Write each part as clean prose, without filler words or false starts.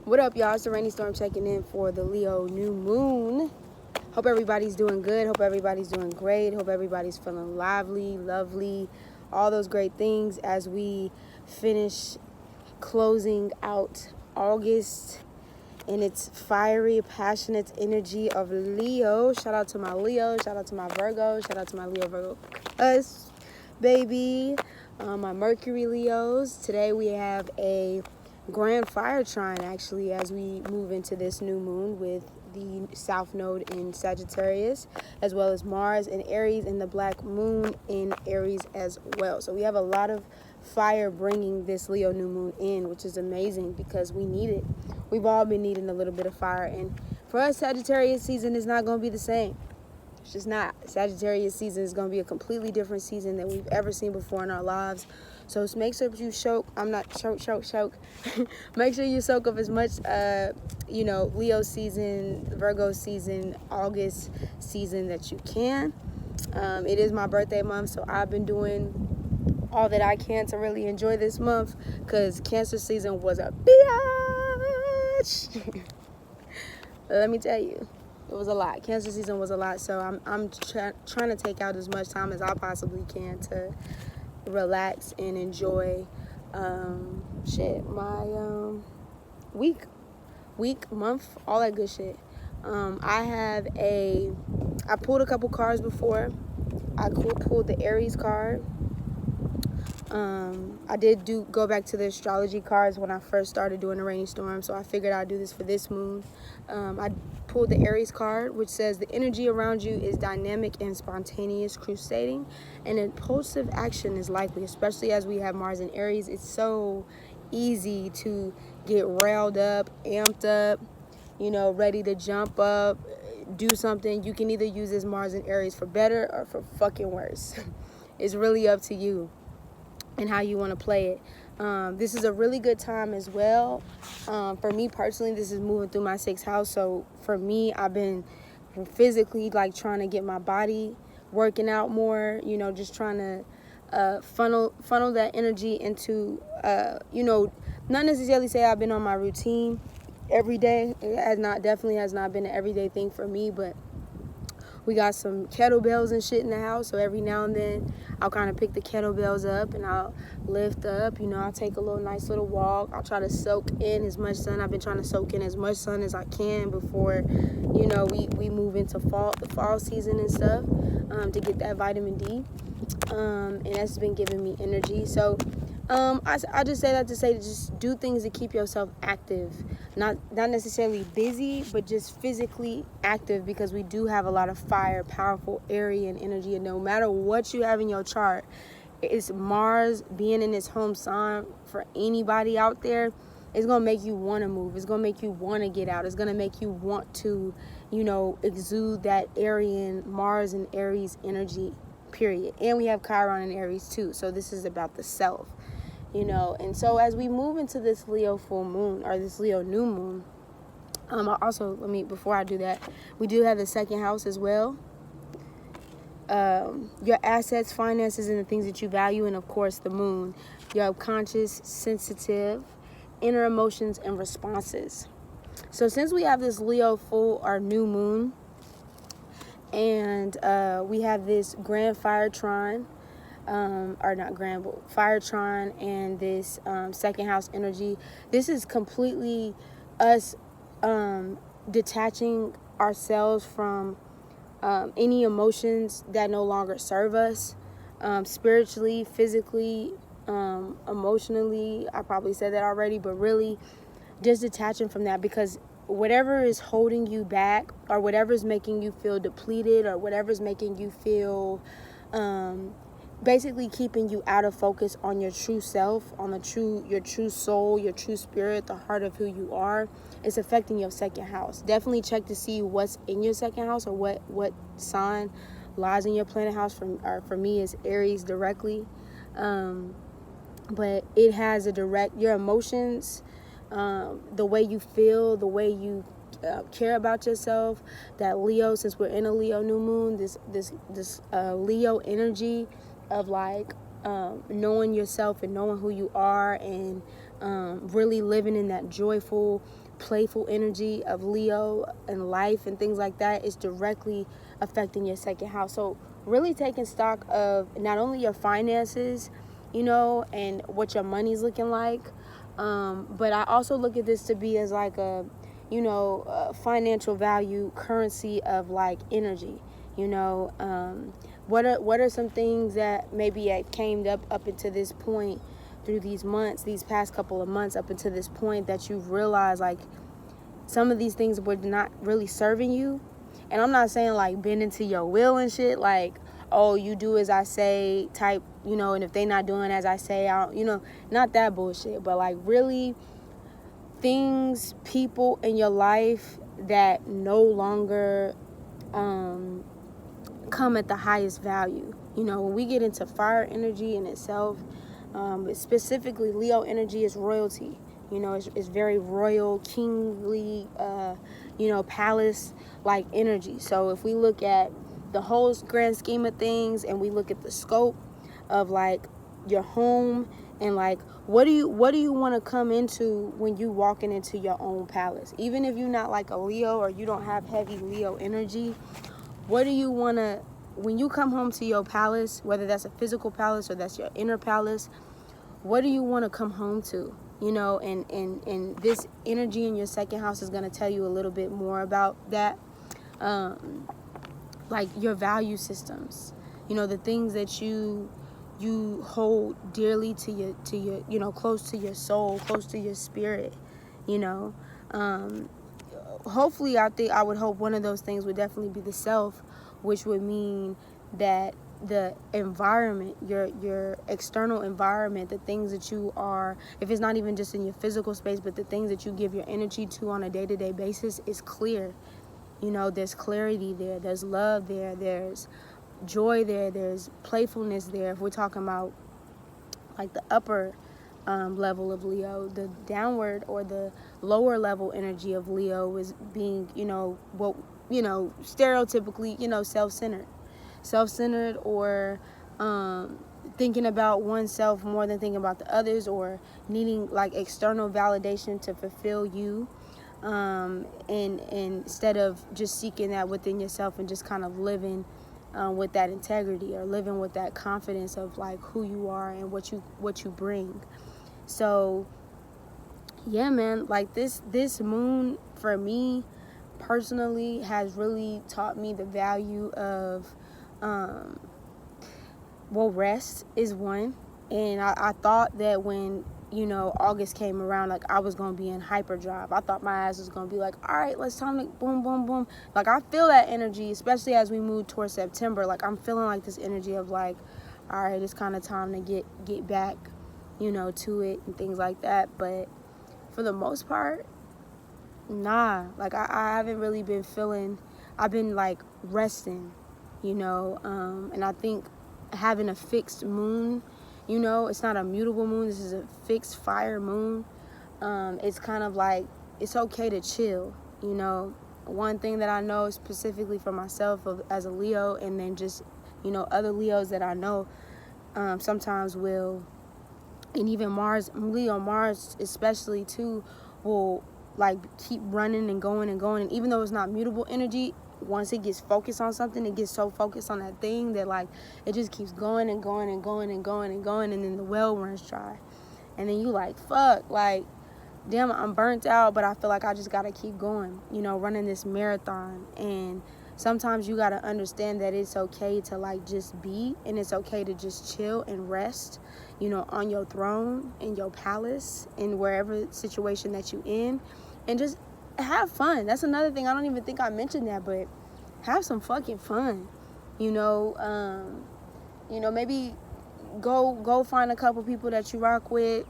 What up, y'all? It's the Rainy Storm checking in for the Leo new moon. Hope everybody's doing good. Hope everybody's doing great. Hope everybody's feeling lively, lovely, all those great things as we finish closing out August in its fiery, passionate energy of Leo. Shout out to my Leo. Shout out to my Virgo. Shout out to my Leo Virgo us, baby. My Mercury Leos. Today we have a grand fire trine, actually, as we move into this new moon with the South Node in Sagittarius, as well as Mars in Aries and the Black Moon in Aries as well. So we have a lot of fire bringing this Leo new moon in, which is amazing because we need it. We've all been needing a little bit of fire, and for us, Sagittarius season is not going to be the same. It's just not. Sagittarius season is going to be a completely different season than we've ever seen before in our lives. So make sure you soak. Make sure you soak up as much, Leo season, Virgo season, August season that you can. It is my birthday month, so I've been doing all that I can to really enjoy this month because Cancer season was a bitch. Let me tell you. It was a lot. Cancer season was a lot, so I'm trying to take out as much time as I possibly can to relax and enjoy my week, month, all that good shit. I pulled a couple cards before. I pulled the Aries card. I did go back to the astrology cards when I first started doing the Rainy Storm, so I figured I'd do this for this moon. I pulled the Aries card, which says the energy around you is dynamic and spontaneous, crusading, and impulsive action is likely, especially as we have Mars in Aries. It's so easy to get railed up, amped up, ready to jump up, do something. You can either use this Mars in Aries for better or for fucking worse. It's really up to you and how you want to play it. This is a really good time as well. For me personally, this is moving through my 6th house. So for me, I've been physically trying to get my body working out more, just trying to funnel that energy into, not necessarily say I've been on my routine every day. It definitely has not been an everyday thing for me, but we got some kettlebells and shit in the house, so every now and then I'll kind of pick the kettlebells up and I'll lift up. I'll take a nice little walk. I'll try to soak in as much sun. I've been trying to soak in as much sun as I can before, we move into the fall season and stuff, to get that vitamin D. And that's been giving me energy. So I just say that to say to just do things to keep yourself active, not necessarily busy, but just physically active, because we do have a lot of fire, powerful Aryan energy, and no matter what you have in your chart, it's Mars being in its home sign for anybody out there. It's gonna make you want to move. It's gonna make you want to get out. It's gonna make you want to, exude that Aryan, Mars and Aries energy, period. And we have Chiron in Aries too, so this is about the self. And so as we move into this Leo full moon, or this Leo new moon, before I do that, we do have the 2nd house as well. Your assets, finances, and the things that you value, and of course the moon, your conscious, sensitive, inner emotions and responses. So since we have this Leo full or new moon, and we have this grand fire trine, or not grand, but fire trine, and this 2nd house energy. This is completely us detaching ourselves from any emotions that no longer serve us, spiritually, physically, emotionally. I probably said that already, but really just detaching from that, because whatever is holding you back, or whatever is making you feel depleted, or whatever is making you feel basically keeping you out of focus on your true self, on your true soul, your true spirit, the heart of who you are, it's affecting your 2nd house. Definitely check to see what's in your 2nd house, or what sign lies in your planet house. For me, is Aries directly, but it has your emotions, the way you feel, the way you care about yourself. That Leo, since we're in a Leo new moon, this Leo energy of knowing yourself and knowing who you are, and really living in that joyful, playful energy of Leo and life and things like that is directly affecting your second house. So really taking stock of not only your finances, you know, and what your money's looking like, but I also look at this to be as like a, you know, financial value currency of like energy, you know. What are some things that maybe came up until this point through these months, these past couple of months up until this point, that you've realized like some of these things were not really serving you? And I'm not saying like bend into your will and shit, like, oh, you do as I say type, you know, and if they not doing as I say, I don't, you know, not that bullshit, but like really things, people in your life that no longer come at the highest value. You know, when we get into fire energy in itself, specifically Leo energy is royalty. You know, it's very royal, kingly, you know, palace-like energy. So if we look at the whole grand scheme of things and we look at the scope of like your home and like what do you want to come into when you walking into your own palace? Even if you're not like a Leo or you don't have heavy Leo energy, what do you want to, when you come home to your palace, whether that's a physical palace or that's your inner palace, what do you want to come home to? You know, and this energy in your second house is going to tell you a little bit more about that. Like your value systems, you know, the things that you hold dearly to your, you know, close to your soul, close to your spirit, you know. Hopefully, I would hope one of those things would definitely be the self, which would mean that the environment, your external environment, the things that you are, if it's not even just in your physical space, but the things that you give your energy to on a day-to-day basis is clear. You know, there's clarity there, there's love there, there's joy there, there's playfulness there. If we're talking about like the upper level of Leo, the downward or the lower level energy of Leo is being, you know, what, you know, stereotypically, you know, self-centered or thinking about oneself more than thinking about the others, or needing like external validation to fulfill you, and instead of just seeking that within yourself and just kind of living with that integrity, or living with that confidence of like who you are and what you bring. So yeah, man, like this moon for me personally has really taught me the value of rest is one. And I thought that when, you know, August came around, like I was gonna be in hyperdrive. I thought my ass was gonna be like, all right, let's time to boom, boom, boom. Like I feel that energy, especially as we move towards September. Like I'm feeling like this energy of like, all right, it's kind of time to get back, you know, to it and things like that. But for the most part, nah. Like I haven't really been feeling. I've been like resting, you know, and I think having a fixed moon, you know, it's not a mutable moon, this is a fixed fire moon. It's kind of like it's okay to chill, you know. One thing that I know specifically for myself as a Leo, and then just, you know, other Leos that I know sometimes will, and even Leo Mars especially too, will like keep running and going and going. And even though it's not mutable energy, once it gets focused on something, it gets so focused on that thing that like it just keeps going and going and going and going and going, and then the well runs dry. And then you like, fuck, like, damn, I'm burnt out, but I feel like I just gotta keep going, you know, running this marathon. And sometimes you gotta understand that it's okay to like just be, and it's okay to just chill and rest, you know, on your throne, in your palace, in wherever situation that you in, and just have fun. That's another thing. I don't even think I mentioned that, but have some fucking fun, you know. You know, maybe go find a couple people that you rock with,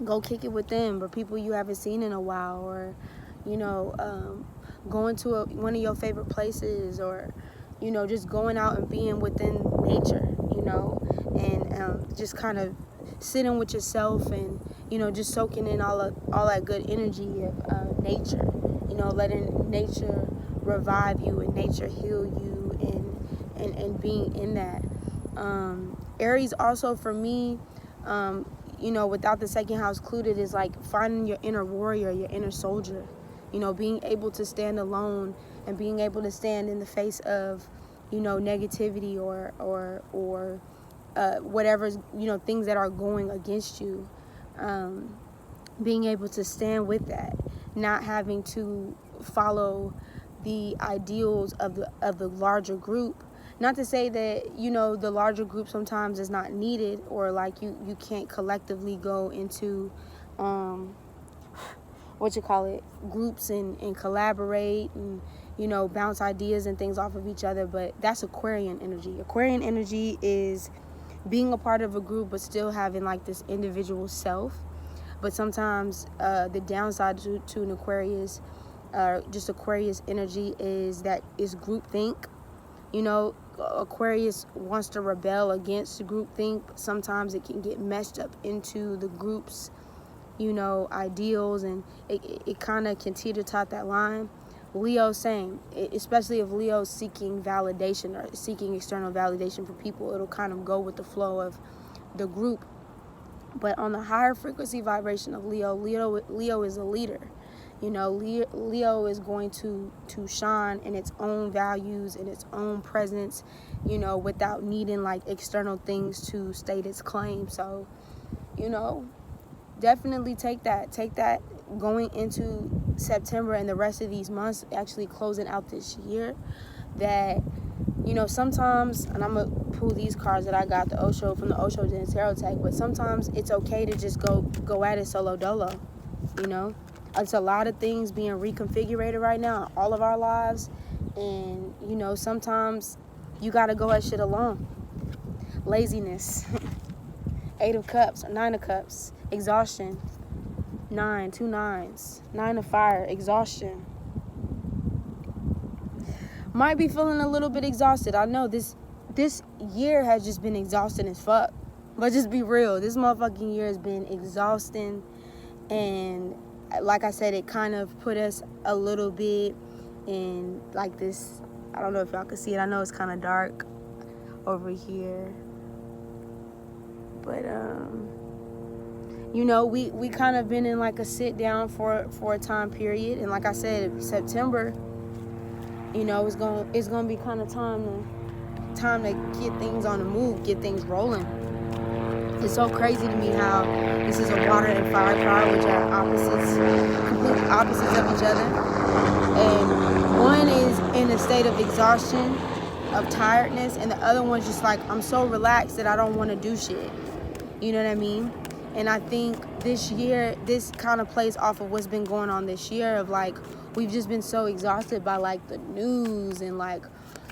go kick it with them, or people you haven't seen in a while, or, you know, going to one of your favorite places, or, you know, just going out and being within nature, you know, and just kind of sitting with yourself and, you know, just soaking in all that good energy of nature, you know, letting nature revive you and nature heal you, and being in that. Aries also for me, you know, without the second house included, is like finding your inner warrior, your inner soldier. You know, being able to stand alone and being able to stand in the face of, you know, negativity or whatever, you know, things that are going against you. Being able to stand with that, not having to follow the ideals of the larger group. Not to say that, you know, the larger group sometimes is not needed, or like you can't collectively go into groups and collaborate and, you know, bounce ideas and things off of each other. But that's Aquarian energy. Aquarian energy is being a part of a group but still having like this individual self. But sometimes the downside to an Aquarius, just Aquarius energy, is that is groupthink. You know, Aquarius wants to rebel against groupthink, but sometimes it can get meshed up into the group's, you know, ideals, and it kind of can teeter-tot that line. Leo, same, especially if Leo's seeking validation or seeking external validation for people, it'll kind of go with the flow of the group. But on the higher frequency vibration of Leo is a leader. You know, Leo is going to shine in its own values, in its own presence, you know, without needing like external things to state its claim. So, you know, definitely take that going into September and the rest of these months, actually closing out this year, that, you know, sometimes, and I'm going to pull these cards that I got from the Osho Den Tarot Tech, but sometimes it's okay to just go at it solo dolo, you know. It's a lot of things being reconfigured right now in all of our lives, and, you know, sometimes you got to go at shit alone. Laziness. 8 of Cups, 9 of Cups, exhaustion. 9, 2 9s, 9 of Fire, exhaustion. Might be feeling a little bit exhausted. I know this year has just been exhausting as fuck. But just be real, this motherfucking year has been exhausting, and like I said, it kind of put us a little bit in like this, I don't know if y'all can see it, I know it's kind of dark over here, but you know, we kind of been in like a sit down for a time period, and like I said, September, you know, it's gonna be kind of time to get things on the move, get things rolling. It's so crazy to me how this is a water and fire card, which are complete opposites of each other. And one is in a state of exhaustion, of tiredness, and the other one's just like, I'm so relaxed that I don't want to do shit. You know what I mean? And I think this year, this kind of plays off of what's been going on this year, of like, we've just been so exhausted by like the news and like,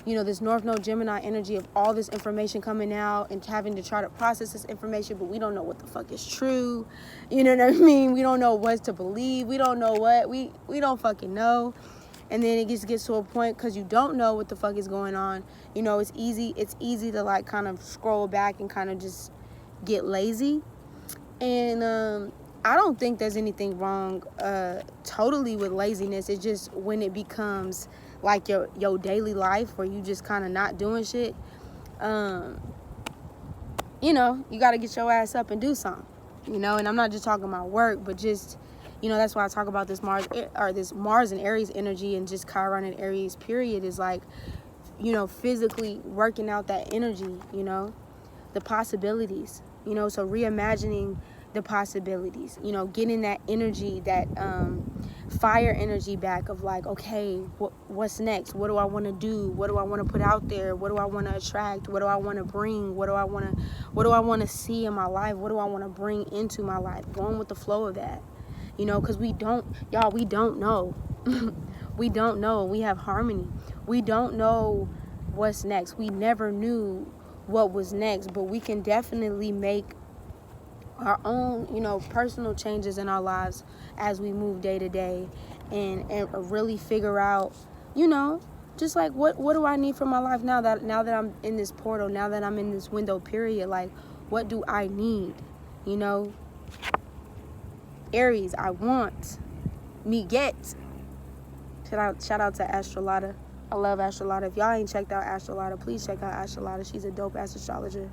you know, this North Node Gemini energy of all this information coming out and having to try to process this information, but we don't know what the fuck is true. You know what I mean? We don't know what to believe. We don't know what. We don't fucking know. And then it just gets to a point, because you don't know what the fuck is going on. You know, it's easy to like kind of scroll back and kind of just get lazy. And I don't think there's anything wrong totally with laziness. It's just when it becomes like your daily life, where you just kind of not doing shit, you know, you got to get your ass up and do something, you know. And I'm not just talking about work, but just, you know, that's why I talk about this Mars and Aries energy, and just Chiron and Aries period, is like, you know, physically working out that energy, you know, the possibilities, you know. So reimagining the possibilities, you know, getting that energy, that fire energy back, of like, okay, what's next? What do I want to do? What do I want to put out there? What do I want to attract? What do I want to bring? What do I want to see in my life? What do I want to bring into my life? Going with the flow of that, you know, because we don't know. We don't know. We have harmony. We don't know what's next. We never knew what was next, but we can definitely make our own, you know, personal changes in our lives as we move day to day, and really figure out, you know, just like what do I need for my life now that I'm in this portal, now that I'm in this window period, like, what do I need, you know? Aries, I want, me get. Shout out to Astrology. I love Astrology. If y'all ain't checked out Astrology, please check out Astrology. She's a dope ass astrologer.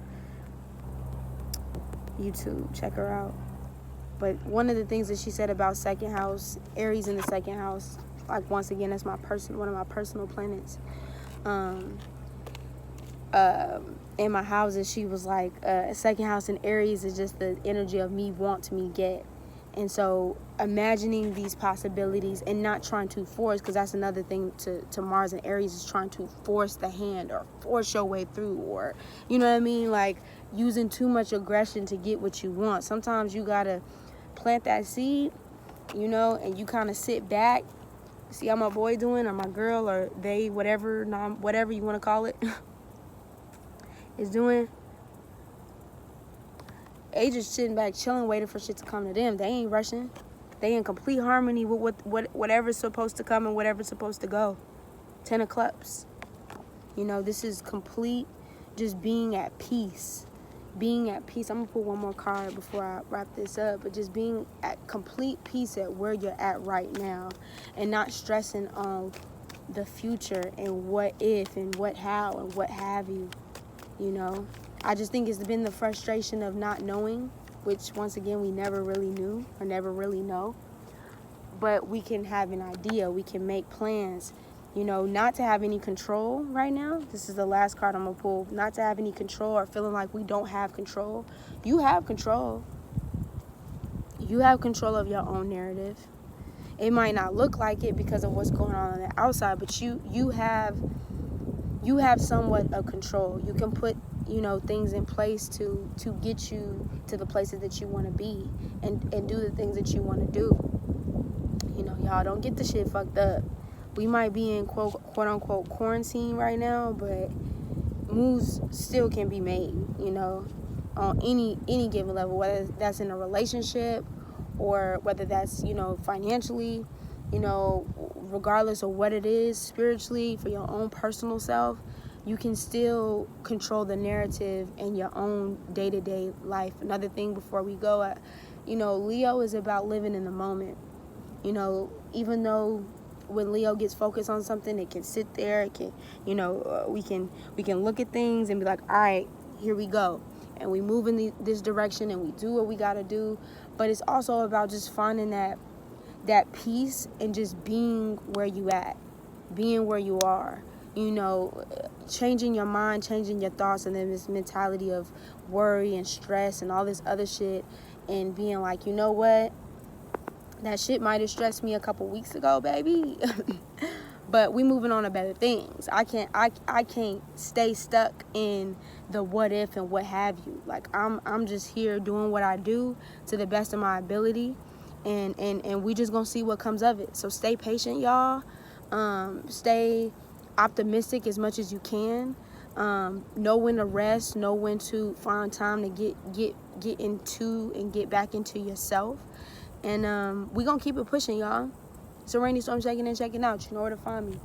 YouTube. Check her out. But one of the things that she said about second house, Aries in the second house, like once again, that's one of my personal planets. In my houses, she was like, second house in Aries is just the energy of me want, me get. And so imagining these possibilities and not trying to force, because that's another thing to Mars and Aries, is trying to force the hand or force your way through, or, you know what I mean? Like using too much aggression to get what you want. Sometimes you got to plant that seed, you know, and you kind of sit back, see how my boy doing, or my girl, or they, whatever you want to call it, is doing. They just sitting back, chilling, waiting for shit to come to them. They ain't rushing. They in complete harmony with whatever's supposed to come and whatever's supposed to go. 10 of Cups. You know, this is complete just being at peace. Being at peace. I'm going to put one more card before I wrap this up. But just being at complete peace at where you're at right now. And not stressing on the future and what if and what how and what have you. You know, I just think it's been the frustration of not knowing, which once again we never really knew or never really know. But we can have an idea, we can make plans, you know, not to have any control right now. This is the last card I'm gonna pull. Not to have any control or feeling like we don't have control. You have control. You have control of your own narrative. It might not look like it because of what's going on the outside, but you have somewhat of control. You can put, you know, things in place to get you to the places that you want to be and do the things that you want to do. You know, y'all don't get the shit fucked up. We might be in quote unquote quarantine right now, but moves still can be made, you know, on any given level, whether that's in a relationship or whether that's, you know, financially, you know, regardless of what it is, spiritually, for your own personal self, you can still control the narrative in your own day-to-day life. Another thing before we go, you know, Leo is about living in the moment. You know, even though when Leo gets focused on something, it can sit there, it can, you know, we can look at things and be like, all right, here we go. And we move in this direction and we do what we got to do. But it's also about just finding that peace and just being where you at, being where you are, you know, changing your mind, changing your thoughts, and then this mentality of worry and stress and all this other shit, and being like, you know what, that shit might have stressed me a couple weeks ago, baby. But we moving on to better things. I can't stay stuck in the what if and what have you. Like I'm just here doing what I do to the best of my ability, and we just gonna see what comes of it. So stay patient, y'all. Stay optimistic as much as you can. Know when to rest. Know when to find time to get into and get back into yourself. And we gonna keep it pushing, y'all. It's a rainy storm, checking in, checking out. You know where to find me.